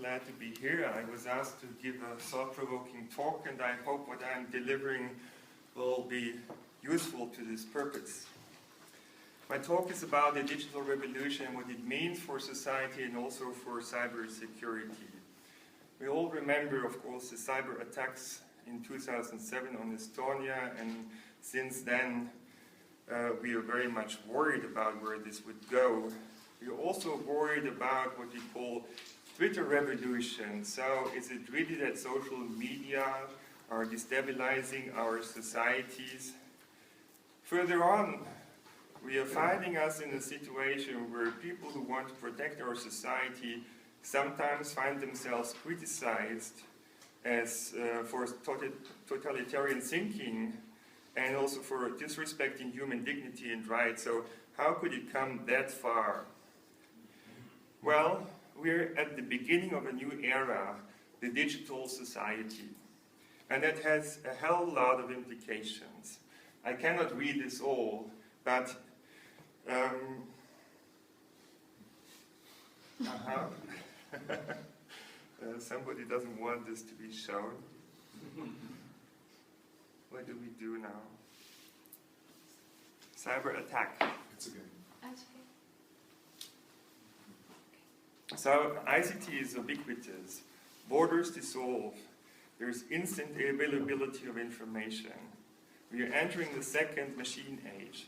glad to be here. I was asked to give a thought-provoking talk, and I hope what I'm delivering will be useful to this purpose. My talk is about the digital revolution and what it means for society and also for cybersecurity. We all remember, of course, the cyber attacks in 2007 on Estonia, and since then we are very much worried about where this would go. We are also worried about what we call Twitter revolution. So is it really that social media are destabilizing our societies? Further on, we are finding us in a situation where people who want to protect our society sometimes find themselves criticized as for totalitarian thinking and also for disrespecting human dignity and rights. So how could it come that far? Well, we're at the beginning of a new era, the digital society. And that has a hell lot of implications. I cannot read this all, but somebody doesn't want this to be shown. What do we do now? Cyber attack. It's okay. So ICT is ubiquitous. Borders dissolve. There's instant availability of information. We are entering the second machine age.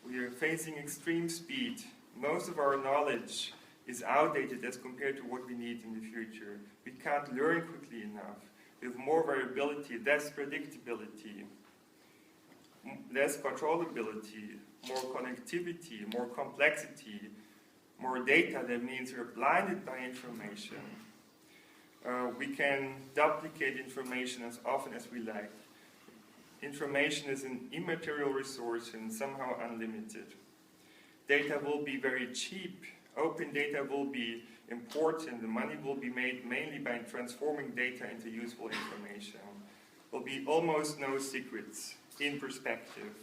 We are facing extreme speed. Most of our knowledge is outdated as compared to what we need in the future. We can't learn quickly enough. We have more variability, less predictability, less controllability, more connectivity, more complexity, more data. That means we're blinded by information. We can duplicate information as often as we like. Information is an immaterial resource and somehow unlimited. Data will be very cheap. Open data will be important. The money will be made mainly by transforming data into useful information. There will be almost no secrets in perspective.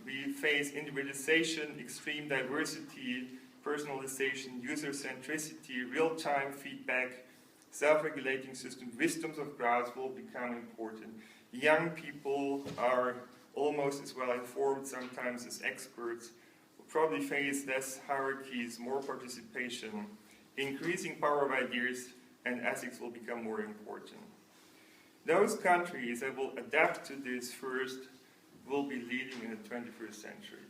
We face individualization, extreme diversity, personalization, user centricity, real-time feedback, self-regulating systems, wisdoms of crowds will become important. Young people are almost as well informed sometimes as experts, will probably face less hierarchies, more participation, increasing power of ideas, and ethics will become more important. Those countries that will adapt to this first will be leading in the 21st century.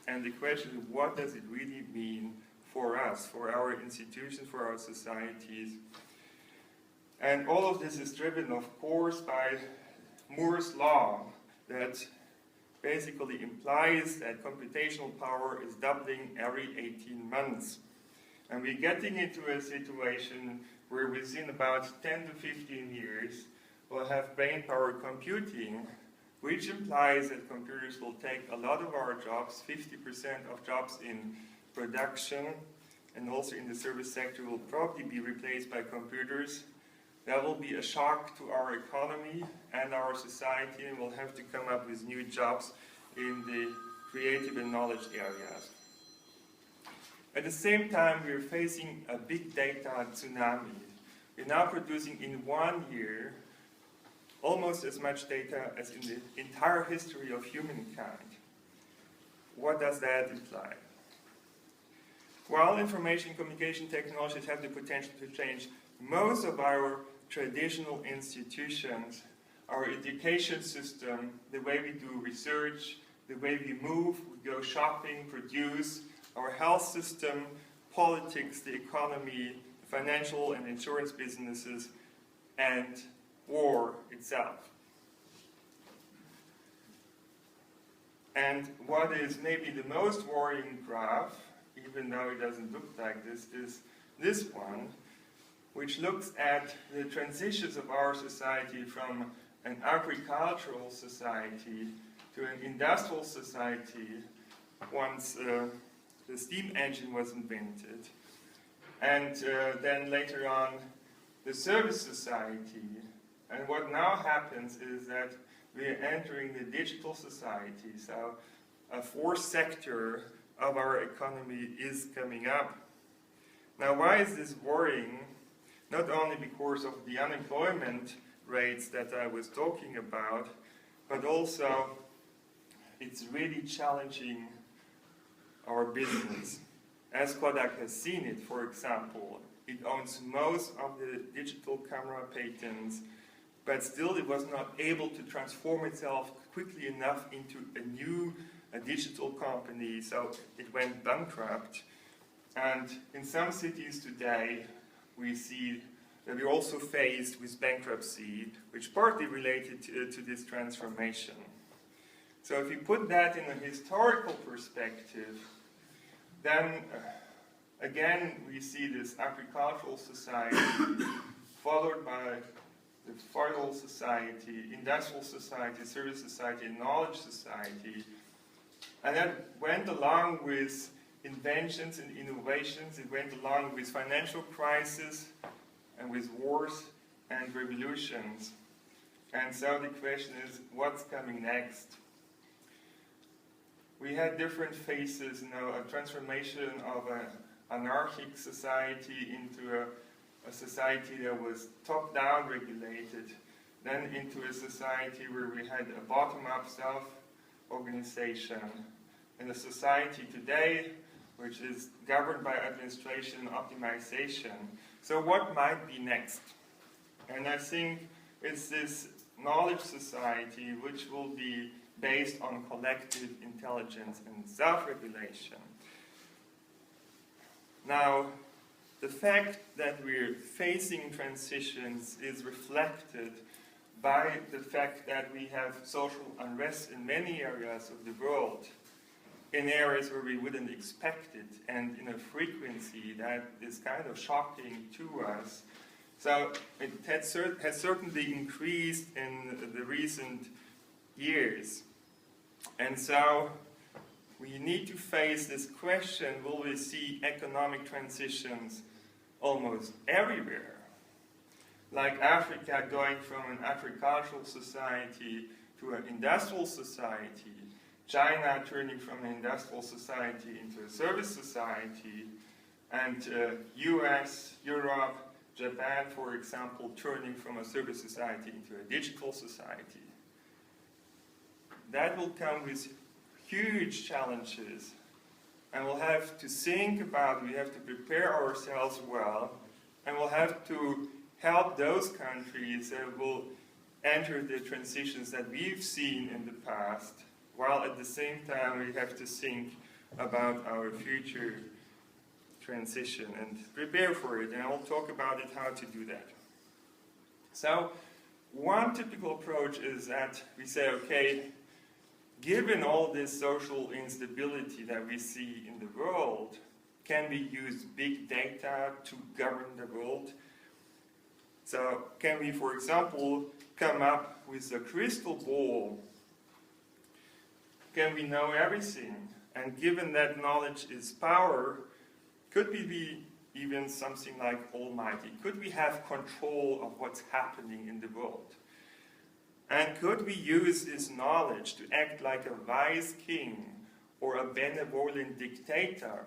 And the question is, what does it really mean for us, for our institutions, for our societies? And all of this is driven, of course, by Moore's law that basically implies that computational power is doubling every 18 months. And we're getting into a situation where within about 10 to 15 years, we'll have brain-powered computing, which implies that computers will take a lot of our jobs. 50% of jobs in production and also in the service sector will probably be replaced by computers. That will be a shock to our economy and our society, and we'll have to come up with new jobs in the creative and knowledge areas. At the same time, we're facing a big data tsunami. We're now producing in 1 year almost as much data as in the entire history of humankind. What does that imply? While information communication technologies have the potential to change most of our traditional institutions, our education system, the way we do research, the way we move, we go shopping, produce, our health system, politics, the economy, financial and insurance businesses, and war itself. And what is maybe the most worrying graph, even though it doesn't look like this, is this one, which looks at the transitions of our society from an agricultural society to an industrial society once the steam engine was invented. And then later on, the service society. And what now happens is that we are entering the digital society. So a fourth sector of our economy is coming up. Now, why is this worrying? not only because of the unemployment rates that I was talking about, but also it's really challenging our business. As Kodak has seen it, for example, it owns most of the digital camera patents, but still it was not able to transform itself quickly enough into a digital company, so it went bankrupt. And in some cities today, we see that we're also faced with bankruptcy, which partly related to this transformation. So if you put that in a historical perspective, then again we see this agricultural society followed by the feudal society, industrial society, service society, and knowledge society. And that went along with inventions and innovations. It went along with financial crisis and with wars and revolutions. And so the question is, what's coming next? We had different phases, a transformation of an anarchic society into a society that was top-down regulated, then into a society where we had a bottom-up self-organization, and a society today which is governed by administration and optimization. So what might be next? And I think it's this knowledge society which will be based on collective intelligence and self-regulation. Now, the fact that we're facing transitions is reflected by the fact that we have social unrest in many areas of the world, in areas where we wouldn't expect it, and in a frequency that is kind of shocking to us. So it has certainly increased in the recent years. And so we need to face this question, will we see economic transitions almost everywhere? Like Africa going from an agricultural society to an industrial society, China turning from an industrial society into a service society, and US, Europe, Japan, for example, turning from a service society into a digital society. That will come with huge challenges, and we'll have to think about, we have to prepare ourselves well, and we'll have to help those countries that will enter the transitions that we've seen in the past, while at the same time we have to think about our future transition and prepare for it, and I'll talk about it, how to do that. So one typical approach is that we say, okay, given all this social instability that we see in the world, can we use big data to govern the world? So can we, for example, come up with a crystal ball? Can we know everything? And given that knowledge is power, could we be even something like almighty? Could we have control of what's happening in the world? And could we use this knowledge to act like a wise king or a benevolent dictator,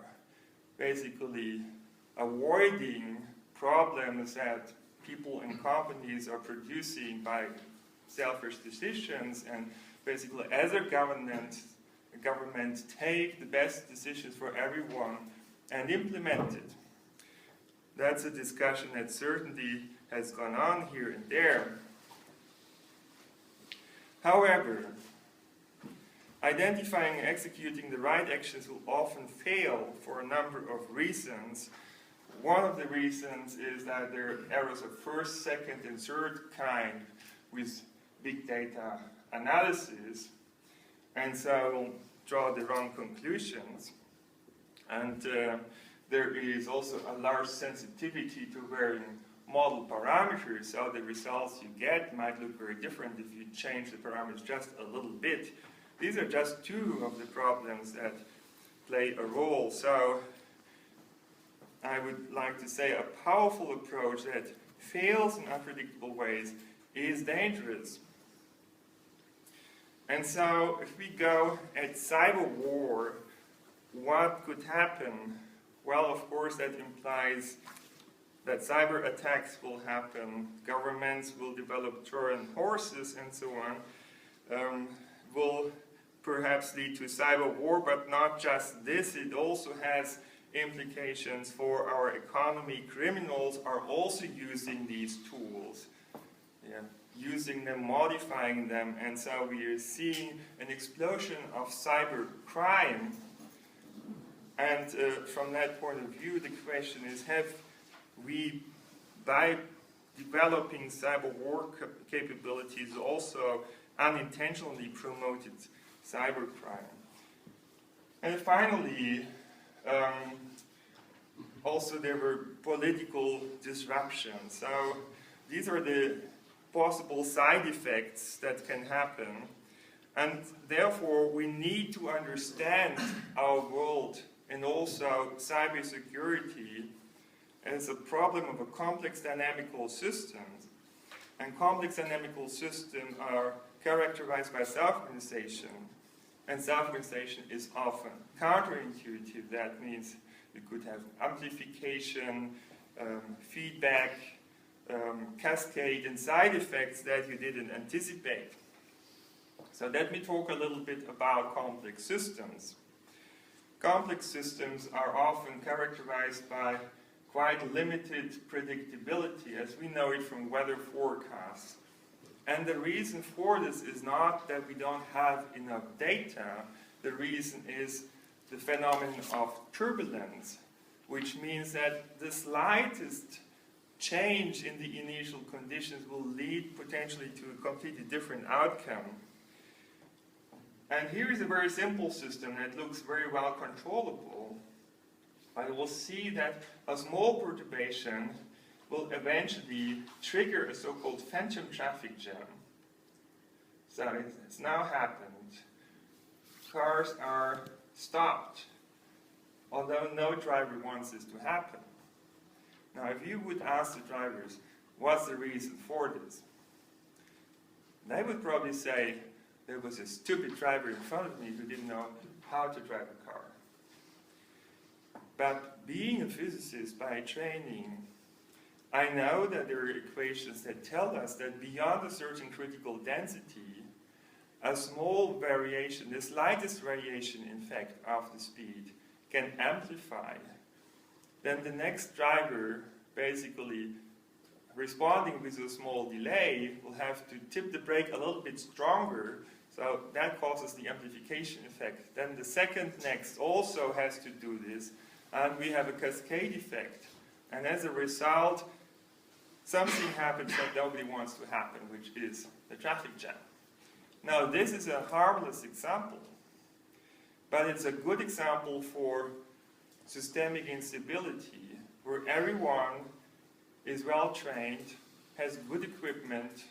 basically avoiding problems that people and companies are producing by selfish decisions, and basically as a government take the best decisions for everyone and implement it? That's a discussion that certainly has gone on here and there. However, identifying and executing the right actions will often fail for a number of reasons. One of the reasons is that there are errors of first, second, and third kind with big data analysis, and so draw the wrong conclusions. And there is also a large sensitivity to varying model parameters, so the results you get might look very different if you change the parameters just a little bit. These are just two of the problems that play a role. So I would like to say a powerful approach that fails in unpredictable ways is dangerous. And so if we go at cyber war, what could happen? Well, of course, that implies that cyber attacks will happen, governments will develop Trojan horses and so on, will perhaps lead to cyber war, but not just this, it also has implications for our economy. Criminals are also using these tools, using them, modifying them, and so we are seeing an explosion of cyber crime. And from that point of view, the question is, have we, by developing cyber war capabilities, also unintentionally promoted cybercrime? And finally, also there were political disruptions. So these are the possible side effects that can happen. And therefore, we need to understand our world and also cybersecurity as a problem of a complex dynamical system. And complex dynamical systems are characterized by self-organization. And self-organization is often counterintuitive. That means we could have amplification, feedback, cascade, and side effects that you didn't anticipate. So let me talk a little bit about complex systems. Complex systems are often characterized by quite limited predictability, as we know it from weather forecasts. And the reason for this is not that we don't have enough data. The reason is the phenomenon of turbulence, which means that the slightest change in the initial conditions will lead potentially to a completely different outcome. And here is a very simple system that looks very well controllable, but we'll see that a small perturbation will eventually trigger a so-called phantom traffic jam. So it's now happened. Cars are stopped, although no driver wants this to happen. Now, if you would ask the drivers, what's the reason for this? They would probably say, there was a stupid driver in front of me who didn't know how to drive a car. But being a physicist by training, I know that there are equations that tell us that beyond a certain critical density, a small variation, the slightest variation, in fact, of the speed can amplify. Then the next driver, basically responding with a small delay, will have to tip the brake a little bit stronger, so that causes the amplification effect. Then the second next also has to do this, and we have a cascade effect. And as a result, something happens that nobody wants to happen, which is the traffic jam. Now, this is a harmless example, but it's a good example for systemic instability, where everyone is well trained, has good equipment,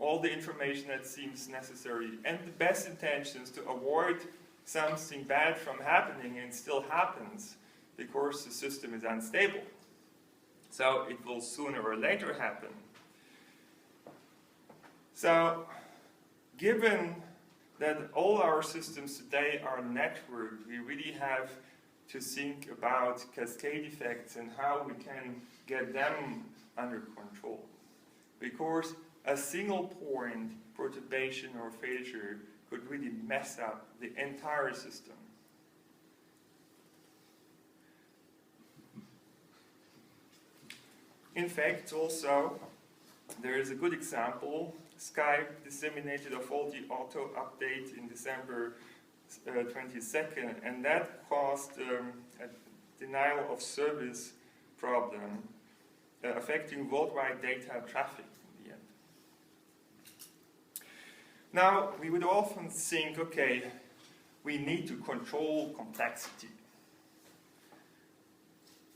all the information that seems necessary, and the best intentions to avoid something bad from happening, and still happens because the system is unstable. So it will sooner or later happen. So, given that all our systems today are networked, we really have to think about cascade effects and how we can get them under control. Because a single point perturbation or failure could really mess up the entire system. In fact, also, there is a good example. Skype disseminated a faulty auto update in December 22nd, and that caused a denial of service problem affecting worldwide data traffic in the end. Now, we would often think, okay, we need to control complexity.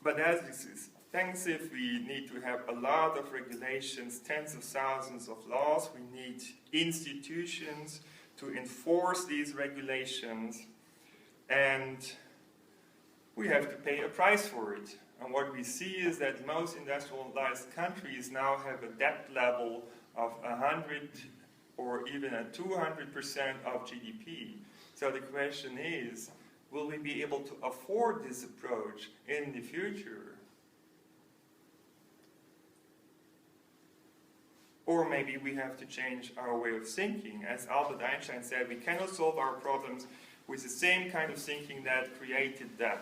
But as this is expensive, we need to have a lot of regulations, tens of thousands of laws. We need institutions to enforce these regulations, and we have to pay a price for it. And what we see is that most industrialized countries now have a debt level of 100 or even a 200% of GDP. So the question is, will we be able to afford this approach in the future? or maybe we have to change our way of thinking. As Albert Einstein said, we cannot solve our problems with the same kind of thinking that created them.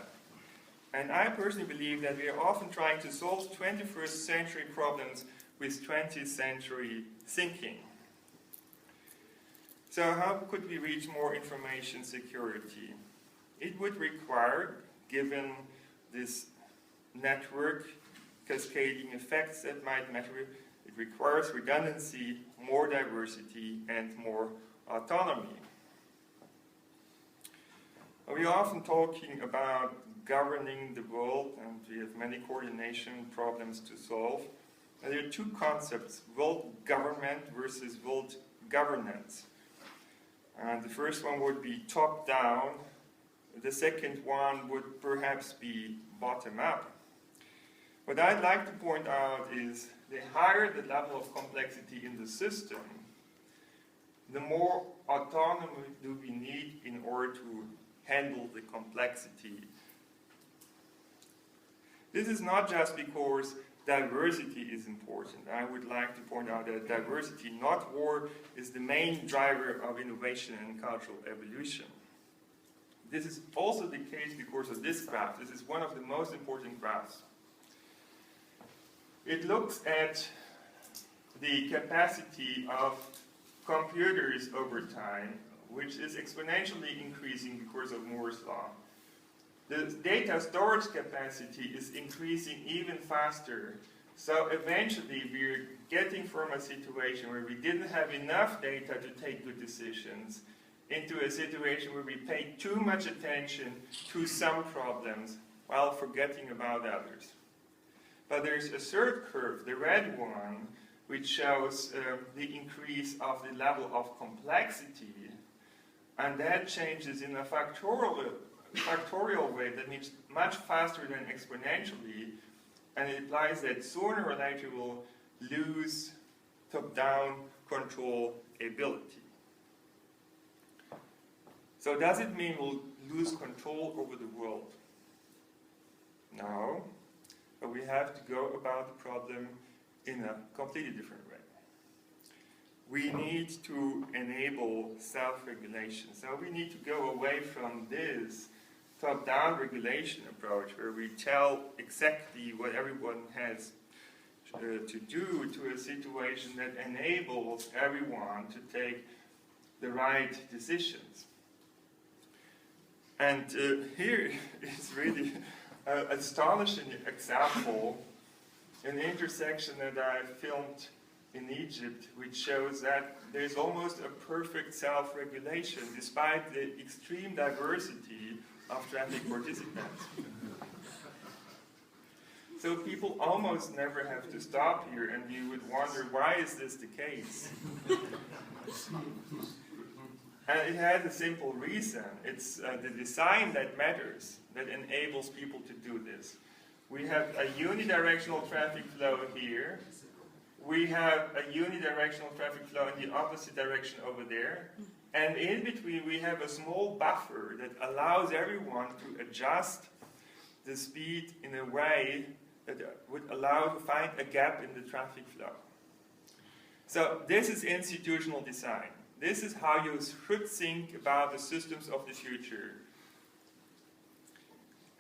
And I personally believe that we are often trying to solve 21st century problems with 20th century thinking. So how could we reach more information security? It would require, given this network cascading effects that might matter, it requires redundancy, more diversity, and more autonomy. We are often talking about governing the world, and we have many coordination problems to solve. And there are two concepts, world government versus world governance. And the first one would be top-down. The second one would perhaps be bottom-up. What I'd like to point out is the higher the level of complexity in the system, the more autonomy do we need in order to handle the complexity. This is not just because diversity is important. I would like to point out that diversity, not war, is the main driver of innovation and cultural evolution. This is also the case because of this graph. This is one of the most important graphs. It looks at the capacity of computers over time, which is exponentially increasing because of Moore's law. The data storage capacity is increasing even faster. So eventually we're getting from a situation where we didn't have enough data to take good decisions into a situation where we pay too much attention to some problems while forgetting about others. But there's a third curve, the red one, which shows the increase of the level of complexity, and that changes in a factorial way, that means much faster than exponentially, and it implies that sooner or later we'll lose top-down control ability. So does it mean we'll lose control over the world? No, but we have to go about the problem in a completely different way. We need to enable self-regulation. So we need to go away from this top-down regulation approach where we tell exactly what everyone has to do, to a situation that enables everyone to take the right decisions. And here is really an astonishing example, an intersection that I filmed in Egypt, which shows that there's almost a perfect self-regulation despite the extreme diversity of traffic participants. So people almost never have to stop here, and you would wonder, why is this the case? And it has a simple reason. It's the design that matters, that enables people to do this. We have a unidirectional traffic flow here. We have a unidirectional traffic flow in the opposite direction over there. And in between, we have a small buffer that allows everyone to adjust the speed in a way that would allow to find a gap in the traffic flow. So this is institutional design. This is how you should think about the systems of the future.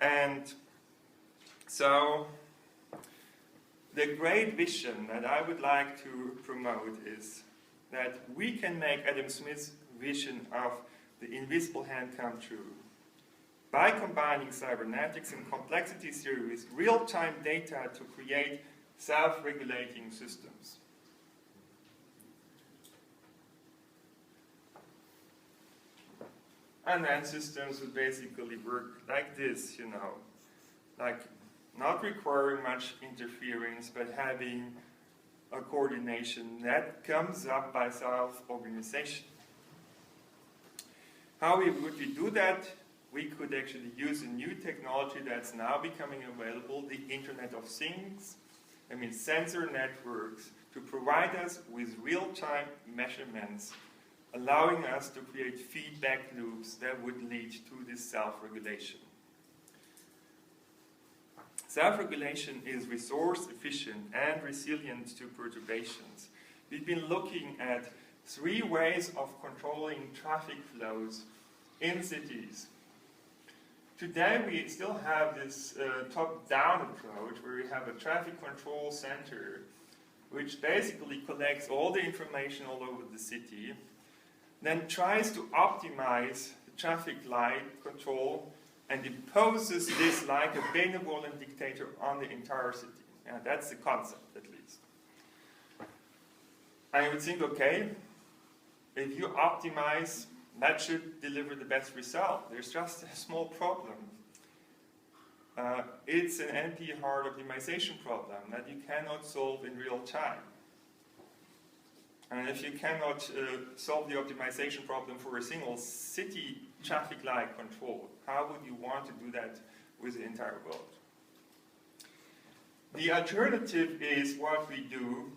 And so the great vision that I would like to promote is that we can make Adam Smith's vision of the invisible hand come true by combining cybernetics and complexity theory with real-time data to create self-regulating systems. And then systems would basically work like this, you know, like not requiring much interference, but having a coordination that comes up by self-organization. How would we do that? We could actually use a new technology that's now becoming available, the Internet of Things. I mean, sensor networks to provide us with real-time measurements, allowing us to create feedback loops that would lead to this self-regulation. Self-regulation is resource efficient and resilient to perturbations. we've been looking at 3 ways of controlling traffic flows in cities. Today we still have this top-down approach where we have a traffic control center which basically collects all the information all over the city, then tries to optimize the traffic light control and imposes this like a benevolent dictator on the entire city. Yeah, that's the concept, at least. I would think, okay, if you optimize, that should deliver the best result. There's just a small problem. It's an NP hard optimization problem that you cannot solve in real time. And if you cannot solve the optimization problem for a single city traffic light control, how would you want to do that with the entire world? The alternative is what we do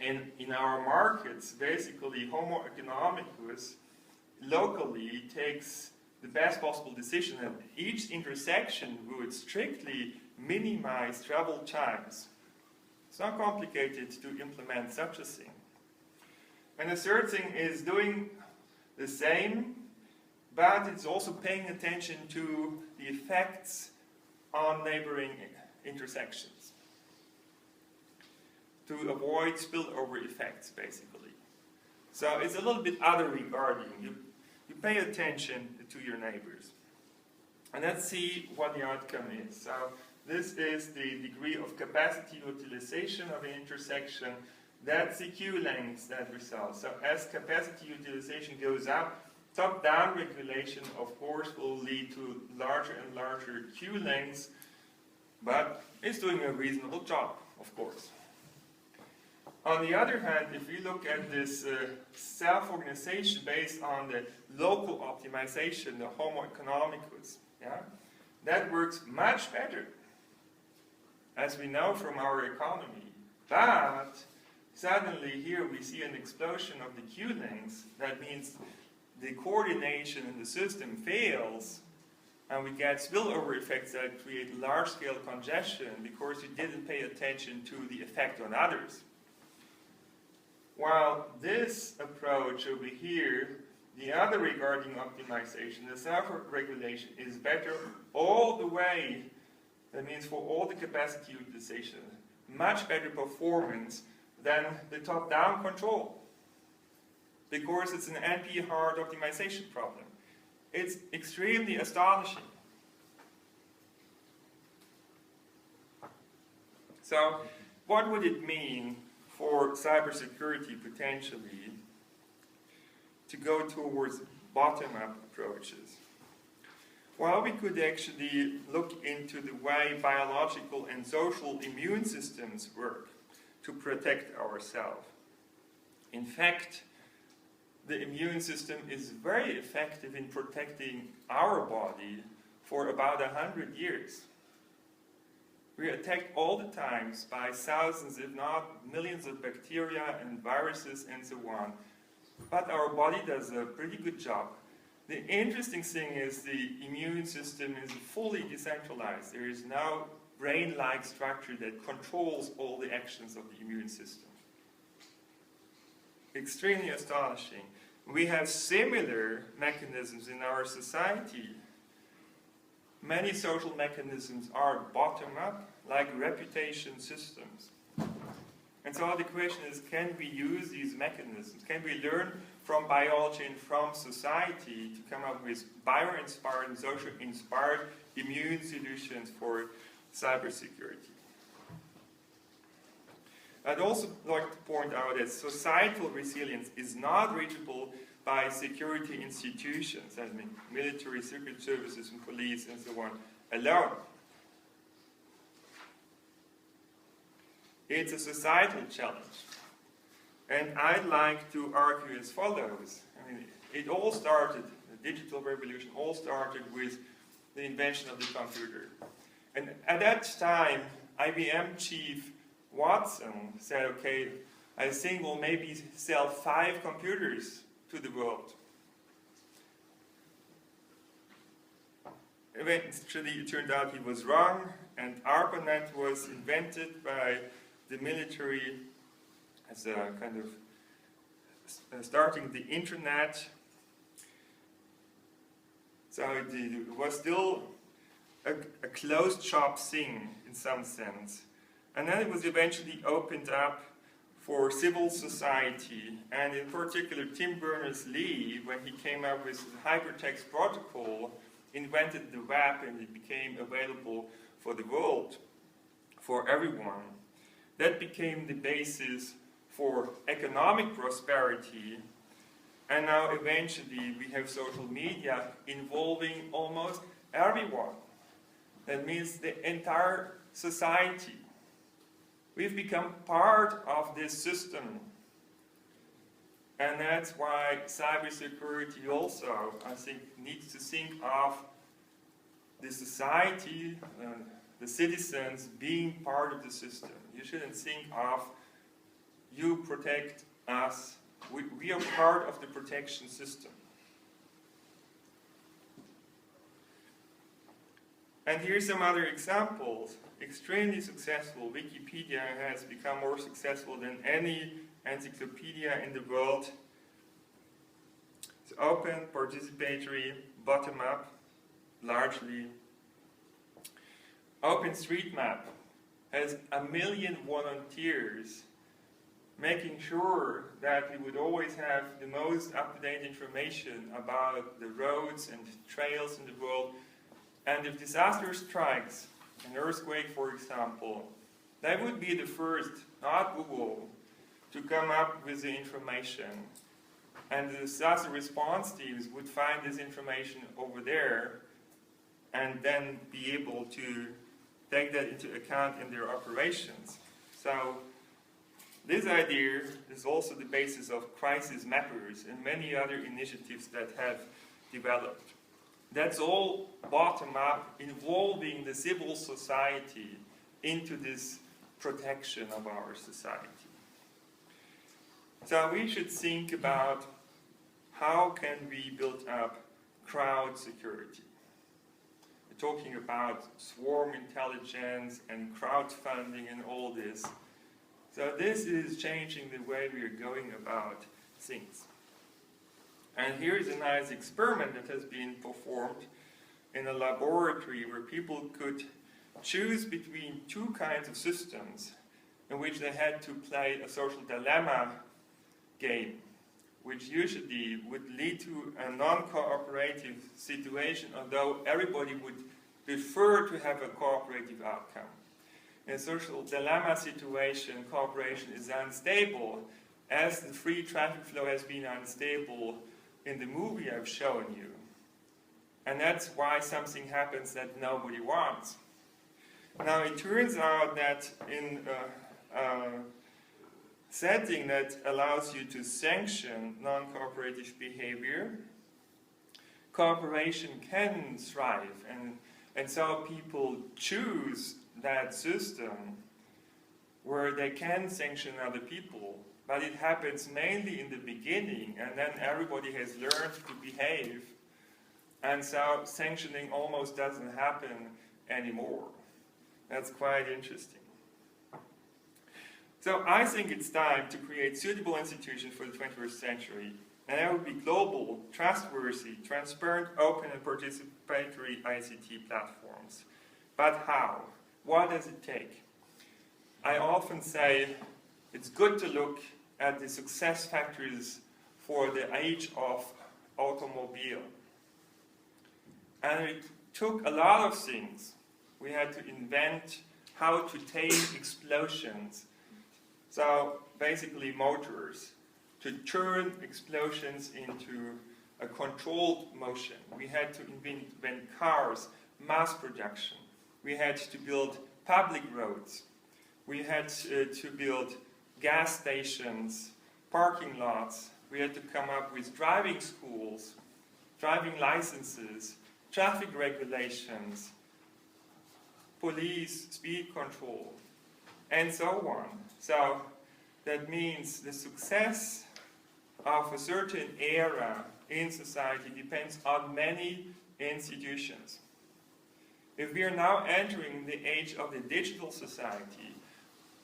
in our markets. Basically, Homo economicus locally takes the best possible decision, and each intersection would strictly minimize travel times. It's not complicated to implement such a thing. And the third thing is doing the same, but it's also paying attention to the effects on neighboring intersections to avoid spillover effects, basically. So it's a little bit other regarding. You pay attention to your neighbors. And let's see what the outcome is. So this is the degree of capacity utilization of an intersection. That's the queue lengths that result. So as capacity utilization goes up, top-down regulation, of course, will lead to larger and larger queue lengths, but it's doing a reasonable job, of course. On the other hand, if we look at this self-organization based on the local optimization, the Homo economicus, yeah, that works much better, as we know from our economy. But suddenly here we see an explosion of the queue lengths. That means the coordination in the system fails, and we get spillover effects that create large-scale congestion because you didn't pay attention to the effect on others. While this approach over here, the other regarding optimization, the self-regulation, is better all the way. That means for all the capacity utilization, much better performance than the top-down control, because it's an NP hard optimization problem. It's extremely astonishing. So what would it mean for cybersecurity potentially to go towards bottom-up approaches? Well, we could actually look into the way biological and social immune systems work to protect ourselves. In fact, the immune system is very effective in protecting our body for about 100 years. We are attacked all the time by thousands, if not millions of bacteria and viruses and so on. But our body does a pretty good job. The interesting thing is the immune system is fully decentralized. There is no brain-like structure that controls all the actions of the immune system. Extremely astonishing. We have similar mechanisms in our society. Many social mechanisms are bottom-up, like reputation systems. And so the question is, can we use these mechanisms? Can we learn from biology and from society to come up with bio-inspired and social-inspired immune solutions for cybersecurity? I'd also like to point out that societal resilience is not reachable by security institutions, I mean military, secret services, and police, and so on, alone. It's a societal challenge. And I'd like to argue as follows. I mean, it all started, the digital revolution all started with the invention of the computer. And at that time, IBM chief Watson said, okay, I think we'll maybe sell 5 computers to the world. Eventually, it turned out he was wrong, and ARPANET was invented by the military as a kind of starting the internet. So it was still a closed shop thing in some sense. And then it was eventually opened up for civil society, and in particular Tim Berners-Lee, when he came up with the hypertext protocol, invented the web, and it became available for the world, for everyone. That became the basis for economic prosperity, and now eventually we have social media involving almost everyone. That means the entire society. We've become part of this system. And that's why cybersecurity also, I think, needs to think of the society, the citizens being part of the system. You shouldn't think of you protect us. We are part of the protection system. And here's some other examples. Extremely successful. Wikipedia has become more successful than any encyclopedia in the world. It's open, participatory, bottom-up, largely. OpenStreetMap has 1 million volunteers, making sure that we would always have the most up-to-date information about the roads and trails in the world. And if disaster strikes, an earthquake for example, they would be the first, not Google, to come up with the information. And the disaster response teams would find this information over there and then be able to take that into account in their operations. So this idea is also the basis of crisis mappers and many other initiatives that have developed. That's all bottom-up, involving the civil society into this protection of our society. So we should think about how can we build up crowd security. We're talking about swarm intelligence and crowdfunding and all this. So this is changing the way we are going about things. And here is a nice experiment that has been performed in a laboratory where people could choose between two kinds of systems in which they had to play a social dilemma game, which usually would lead to a non-cooperative situation, although everybody would prefer to have a cooperative outcome. In a social dilemma situation, cooperation is unstable, as the free traffic flow has been unstable in the movie I've shown you. And that's why something happens that nobody wants. Now it turns out that in a setting that allows you to sanction non-cooperative behavior, cooperation can thrive, and so people choose that system where they can sanction other people. But it happens mainly in the beginning, and then everybody has learned to behave, and so sanctioning almost doesn't happen anymore. That's quite interesting. So I think it's time to create suitable institutions for the 21st century, and that would be global, trustworthy, transparent, open, and participatory ICT platforms. But how? What does it take? I often say it's good to look at the success factors for the age of automobile. And it took a lot of things. We had to invent how to tame explosions. So basically motors, to turn explosions into a controlled motion. We had to invent cars, mass production. We had to build public roads. We had to build gas stations, parking lots. We had to come up with driving schools, driving licenses, traffic regulations, police, speed control, and so on. So that means the success of a certain era in society depends on many institutions. If we are now entering the age of the digital society,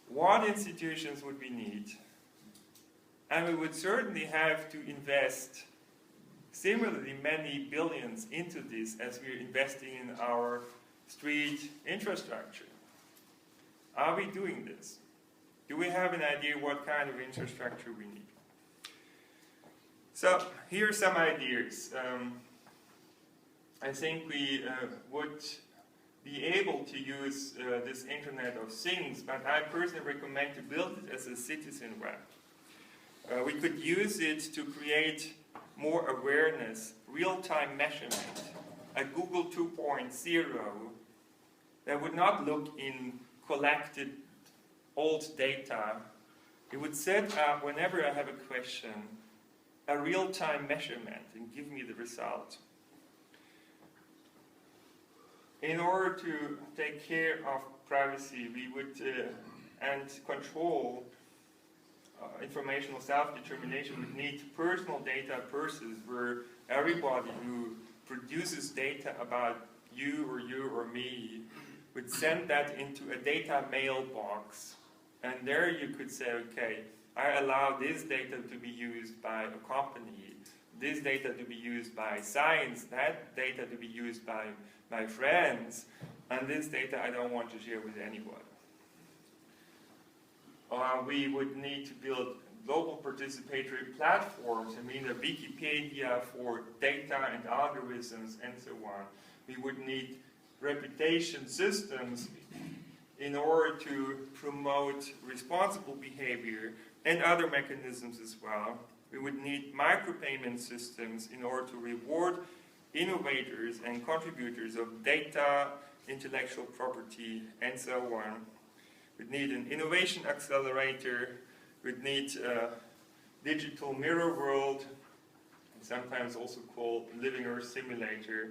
what institutions would we need? And we would certainly have to invest similarly many billions into this as we're investing in our street infrastructure. Are we doing this? Do we have an idea what kind of infrastructure we need? So here are some ideas. I think we would be able to use this Internet of Things, but I personally recommend to build it as a citizen web. We could use it to create more awareness, real-time measurement, a Google 2.0 that would not look in collected old data. It would set up, whenever I have a question, a real-time measurement and give me the result. In order to take care of privacy, we would and control informational self-determination would need personal data purses where everybody who produces data about you or me would send that into a data mailbox. And there you could say, okay, I allow this data to be used by a company, this data to be used by science, that data to be used by my friends, and this data I don't want to share with anyone. We would need to build global participatory platforms, I mean a Wikipedia for data and algorithms and so on. We would need reputation systems in order to promote responsible behavior and other mechanisms as well. We would need micropayment systems in order to reward innovators and contributors of data, intellectual property, and so on. We'd need an innovation accelerator. We'd need a digital mirror world, sometimes also called living Earth simulator,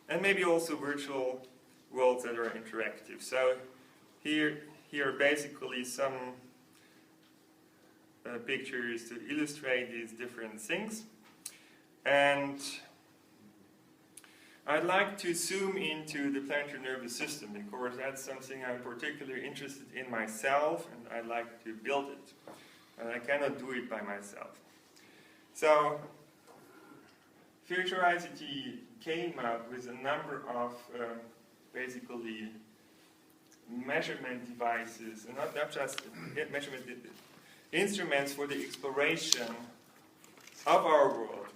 and maybe also virtual worlds that are interactive. So here are basically some pictures to illustrate these different things. And I'd like to zoom into the planetary nervous system because that's something I'm particularly interested in myself, and I'd like to build it. And I cannot do it by myself. So Future ICT came up with a number of basically measurement devices, and not just measurement instruments for the exploration of our world.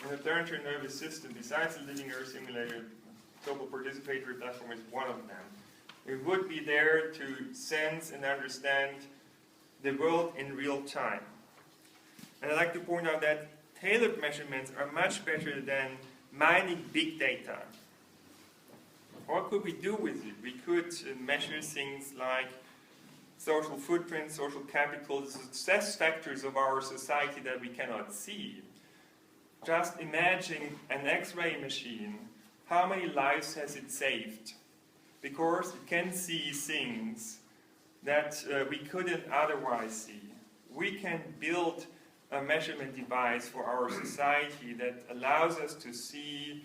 And the planetary nervous system, besides the living Earth simulator, global participatory platform is one of them. It would be there to sense and understand the world in real time. And I'd like to point out that tailored measurements are much better than mining big data. What could we do with it? We could measure things like social footprint, social capital, the success factors of our society that we cannot see. Just imagine an X-ray machine. How many lives has it saved? Because it can see things that we couldn't otherwise see. We can build a measurement device for our society that allows us to see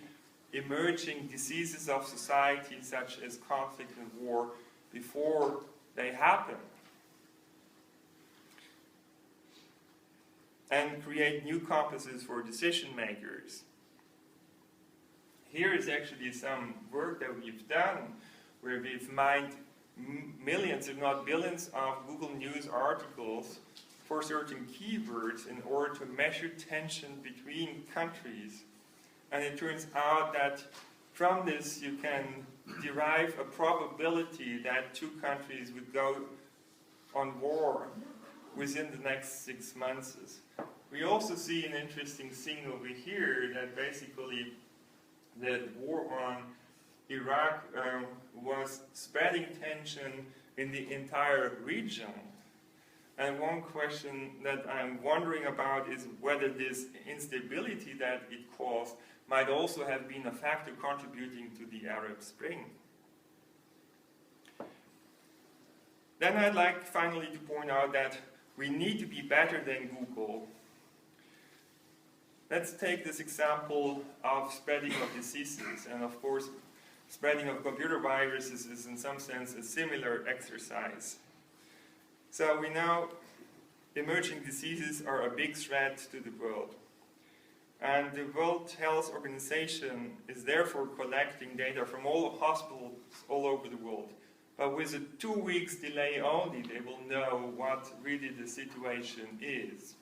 emerging diseases of society such as conflict and war before they happen. And create new compasses for decision makers. Here is actually some work that we've done where we've mined millions, if not billions, of Google News articles for certain keywords in order to measure tension between countries. And it turns out that from this you can derive a probability that two countries would go on war within the next 6 months. We also see an interesting thing over here that basically the war on Iraq was spreading tension in the entire region. And one question that I'm wondering about is whether this instability that it caused might also have been a factor contributing to the Arab Spring. Then I'd like finally to point out that we need to be better than Google. Let's take this example of spreading of diseases, and of course spreading of computer viruses is in some sense a similar exercise. So we know emerging diseases are a big threat to the world. And the World Health Organization is therefore collecting data from all hospitals all over the world. But with a 2 weeks delay only, they will know what really the situation is.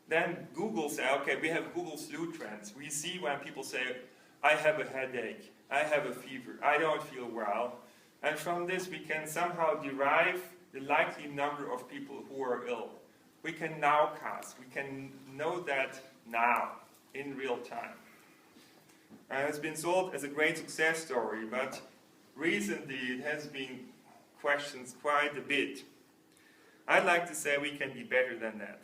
Then Google say, okay, we have Google flu trends. We see when people say, I have a headache, I have a fever, I don't feel well. And from this we can somehow derive the likely number of people who are ill. We can nowcast, we can know that now, in real time. And it's been sold as a great success story, but recently it has been questioned quite a bit. I'd like to say we can be better than that.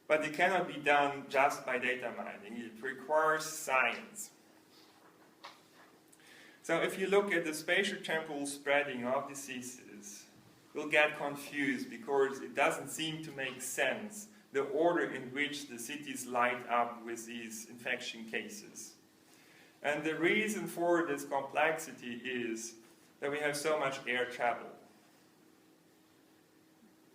But it cannot be done just by data mining. It requires science. So if you look at the spatial temporal spreading of diseases, you'll get confused because it doesn't seem to make sense, the order in which the cities light up with these infection cases. And the reason for this complexity is that we have so much air travel.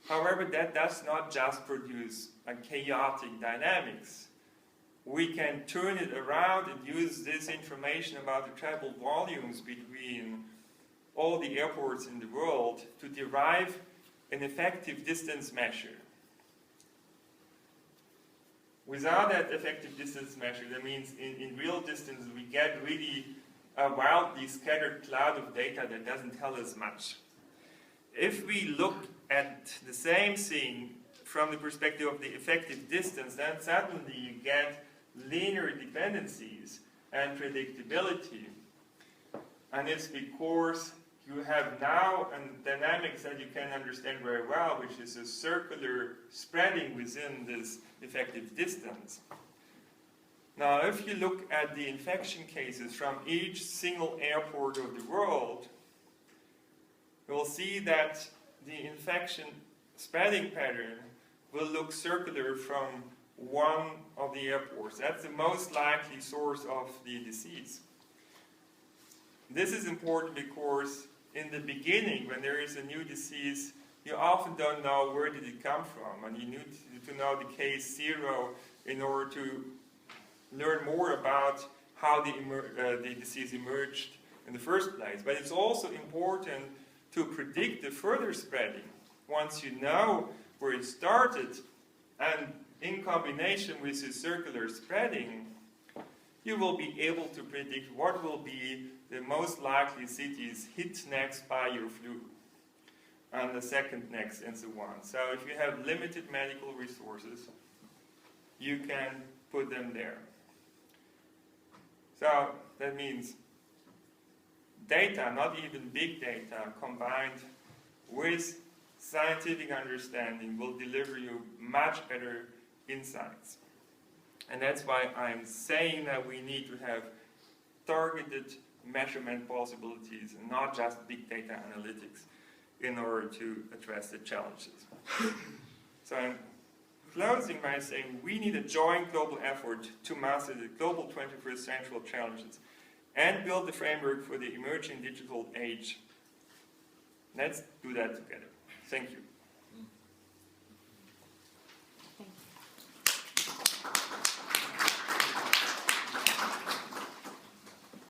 However, that does not just produce a chaotic dynamics. We can turn it around and use this information about the travel volumes between all the airports in the world to derive an effective distance measure. Without that effective distance measure, that means in real distance we get really a wildly scattered cloud of data that doesn't tell us much. If we look at the same thing from the perspective of the effective distance, then suddenly you get linear dependencies and predictability. And it's because you have now a dynamics that you can understand very well, which is a circular spreading within this effective distance. Now, if you look at the infection cases from each single airport of the world, you will see that the infection spreading pattern will look circular from one of the airports. That's the most likely source of the disease. This is important because in the beginning, when there is a new disease, you often don't know where did it come from, and you need to know the case zero in order to learn more about how the disease emerged in the first place. But it's also important to predict the further spreading. Once you know where it started, and in combination with the circular spreading, you will be able to predict what will be the most likely cities hit next by your flu, and the second next, and so on. So if you have limited medical resources, you can put them there. So that means data, not even big data, combined with scientific understanding will deliver you much better insights. And that's why I'm saying that we need to have targeted measurement possibilities and not just big data analytics in order to address the challenges. So I'm closing by saying we need a joint global effort to master the global 21st century challenges and build the framework for the emerging digital age. Let's do that together. Thank you.